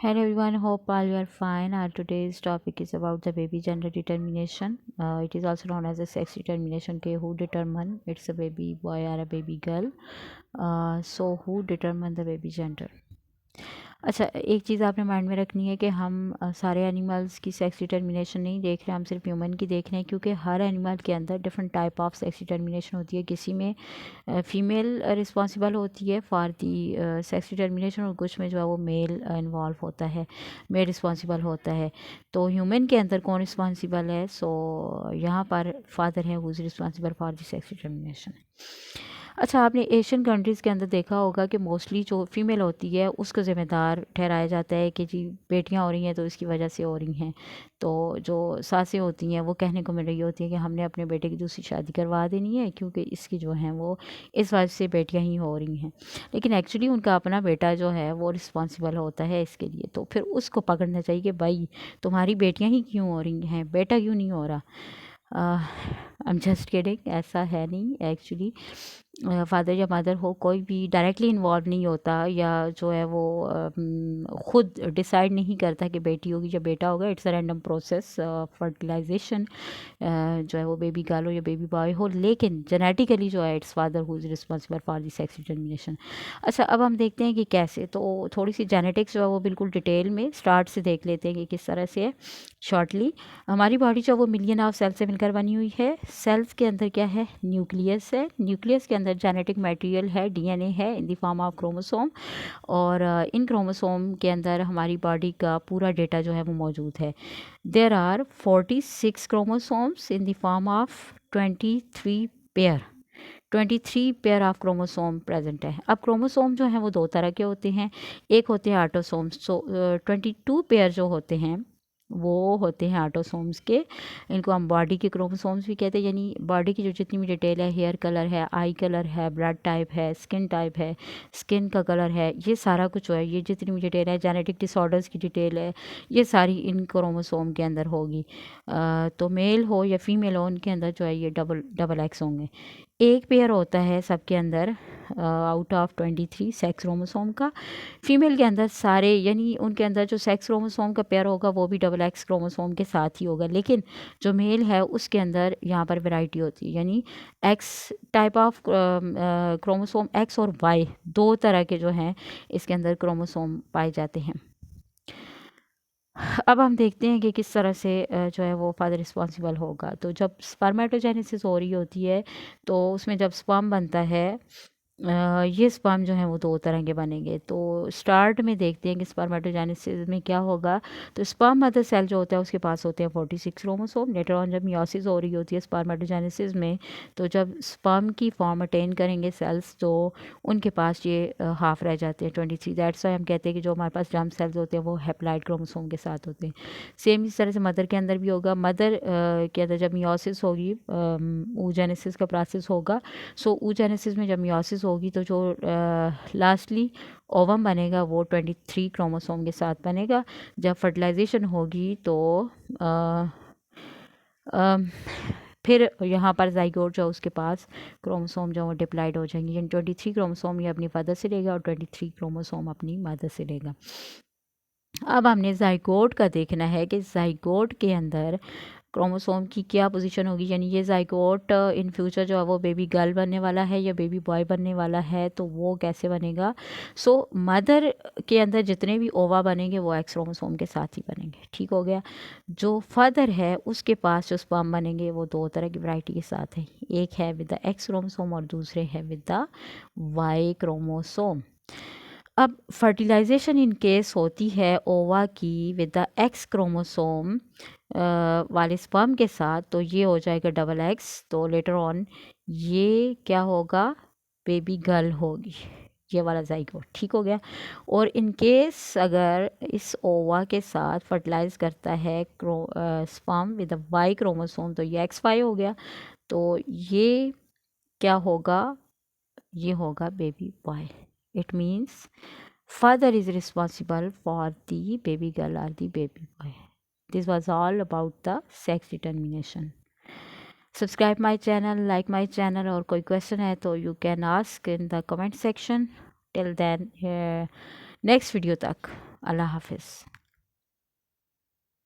Hello everyone, hope all you are fine. Our today's topic is about the baby gender determination. It is also known as the sex determination. के who determine it's a baby boy or a baby girl. So who determine the baby gender? अच्छा, एक चीज़ आपने mind में रखनी है कि हम सारे एनिमल्स की सेक्स डिटर्मिनेशन नहीं देख रहे, हम सिर्फ ह्यूमन की देख रहे हैं, क्योंकि हर एनिमल के अंदर different type of sex determination होती है। किसी में फीमेल रिस्पॉन्सिबल होती है फॉर दी सेक्स डिटर्मिनेशन, और कुछ में जो है वो मेल इन्वॉल्व होता है, मेल रिस्पॉन्सिबल होता है। तो ह्यूमन के अंदर कौन रिस्पॉन्सिबल है? सो यहाँ पर फादर है who is responsible for the sex determination. अच्छा, आपने एशियन कंट्रीज़ के अंदर देखा होगा कि मोस्टली जो फीमेल होती है उसको ज़िम्मेदार ठहराया जाता है कि जी बेटियां हो रही हैं तो इसकी वजह से हो रही हैं। तो जो सासें होती हैं वो कहने को मिल रही होती है कि हमने अपने बेटे की दूसरी शादी करवा देनी है, क्योंकि इसकी जो हैं वो इस वजह से बेटियां ही हो रही हैं। लेकिन एक्चुअली उनका अपना बेटा जो है वो रिस्पॉन्सिबल होता है इसके लिए। तो फिर उसको पकड़ना चाहिए कि भाई तुम्हारी बेटियां ही क्यों हो रही हैं, बेटा क्यों नहीं हो रहा। आई एम जस्ट किडिंग, ऐसा है नहीं एक्चुअली। फादर या मदर हो, कोई भी डायरेक्टली इन्वॉल्व नहीं होता, या जो है वो खुद डिसाइड नहीं करता कि बेटी होगी या बेटा होगा। It's a random process, fertilization, जो है वो बेबी गर्ल हो या बेबी बॉय हो, लेकिन जेनेटिकली जो है it's father who is responsible for the sex determination. अच्छा, अब हम देखते हैं कि कैसे। तो थोड़ी सी जेनेटिक्स जो है वो बिल्कुल डिटेल में स्टार्ट से देख लेते हैं कि किस तरह से है। शॉर्टली, हमारी बॉडी जो है वो मिलियन ऑफ सेल से मिलकर बनी हुई है। सेल्स के अंदर क्या है? न्यूक्लियस है। न्यूक्लियस के अंदर जेनेटिक मटेरियल है, डीएनए है इन द फॉर्म ऑफ क्रोमोसोम। और इन क्रोमोसोम के अंदर हमारी बॉडी का पूरा डेटा जो है वो मौजूद है। There are 46 chromosomes in the form of 23 pair. 23 pair of chromosome present है। अब क्रोमोसोम जो हैं वो दो तरह के होते हैं। एक होते हैं ऑटोसोम्स। 22 पेयर जो होते हैं वो होते हैं ऑटोसोम्स के। इनको हम बॉडी के क्रोमोसोम्स भी कहते हैं, यानी बॉडी की जो जितनी भी डिटेल है, हेयर कलर है, आई कलर है, ब्लड टाइप है, स्किन टाइप है, स्किन का कलर है, ये सारा कुछ है, ये जितनी भी डिटेल है, जेनेटिक डिसऑर्डर्स की डिटेल है, ये सारी इन क्रोमोसोम के अंदर होगी। तो मेल हो या फीमेल हो, उनके अंदर जो है ये डबल डबल एक्स होंगे। एक पेयर होता है सबके अंदर आउट ऑफ 23 सेक्स क्रोमोसोम का। फीमेल के अंदर सारे, यानी उनके अंदर जो सेक्स क्रोमोसोम का पेयर होगा वो भी डबल एक्स क्रोमोसोम के साथ ही होगा। लेकिन जो मेल है उसके अंदर यहाँ पर वैरायटी होती है, यानी x type of chromosome, x और वाई, दो तरह के जो हैं इसके अंदर क्रोमोसोम पाए जाते हैं। अब हम देखते हैं कि किस तरह से जो है वो फादर रिस्पॉन्सिबल होगा। तो जब स्पर्मेटोजेनेसिस हो रही होती है तो उसमें जब स्पर्म बनता है, ये स्पर्म जो है वो दो तरह के बनेंगे। तो स्टार्ट में देखते हैं कि स्पर्मेटोजेनेसिस में क्या होगा। तो स्पर्म मदर सेल जो होता है उसके पास होते हैं 46 क्रोमोसोम। लेटर ऑन जब मियोसिस हो रही होती है स्पर्मेटोजेनेसिस में, तो जब स्पर्म की फॉर्म अटेन करेंगे सेल्स, तो उनके पास ये हाफ रह जाते हैं 23। दैट्स वाई हम कहते हैं कि जो हमारे पास जर्म सेल्स होते हैं वो हैप्लॉइड क्रोमोसोम के साथ होते हैं। सेम इस तरह से मदर के अंदर भी होगा। मदर के अंदर जब मियोसिस होगी, oogenesis का प्रोसेस होगा। सो oogenesis में जब मियोसिस होगी तो जो लास्टली ओवम बनेगा वो 23 क्रोमोसोम के साथ बनेगा। जब फर्टिलाइजेशन होगी तो अ, फिर यहाँ पर जाइगोट जो उसके पास क्रोमोसोम जो वो डिप्लाइड हो जाएंगे, यानी 23 क्रोमोसोम ये अपनी फादर से लेगा और 23 क्रोमोसोम अपनी मदर से लेगा। अब हमने जाइगोट का देखना है कि जाइगोट के अंदर क्रोमोसोम की क्या पोजीशन होगी, यानी ये जाइगोट इन फ्यूचर जो है वो बेबी गर्ल बनने वाला है या बेबी बॉय बनने वाला है, तो वो कैसे बनेगा। सो मदर के अंदर जितने भी ओवा बनेंगे वो एक्स क्रोमोसोम के साथ ही बनेंगे। ठीक हो गया। जो फादर है उसके पास जो स्पर्म बनेंगे वो दो तरह की वैरायटी के साथ है। एक है विद द एक्स क्रोमोसोम और दूसरे है विद द वाई क्रोमोसोम। अब फर्टिलाइजेशन इन केस होती है ओवा की विद द एक्स क्रोमोसोम वाले स्पर्म के साथ, तो ये हो जाएगा डबल एक्स। तो लेटर ऑन ये क्या होगा? बेबी गर्ल होगी, ये वाला जाइगोट। ठीक हो गया। और इन केस अगर इस ओवा के साथ फर्टिलाइज करता है sperm with the Y chromosome, तो ये एक्स वाई हो गया। तो ये क्या होगा? ये होगा baby boy. It means father is responsible for the baby girl or the baby boy. This was all about the sex determination. Subscribe my channel, like my channel, और कोई question है तो you can ask in the comment section. Till then, next video तक Allah Hafiz.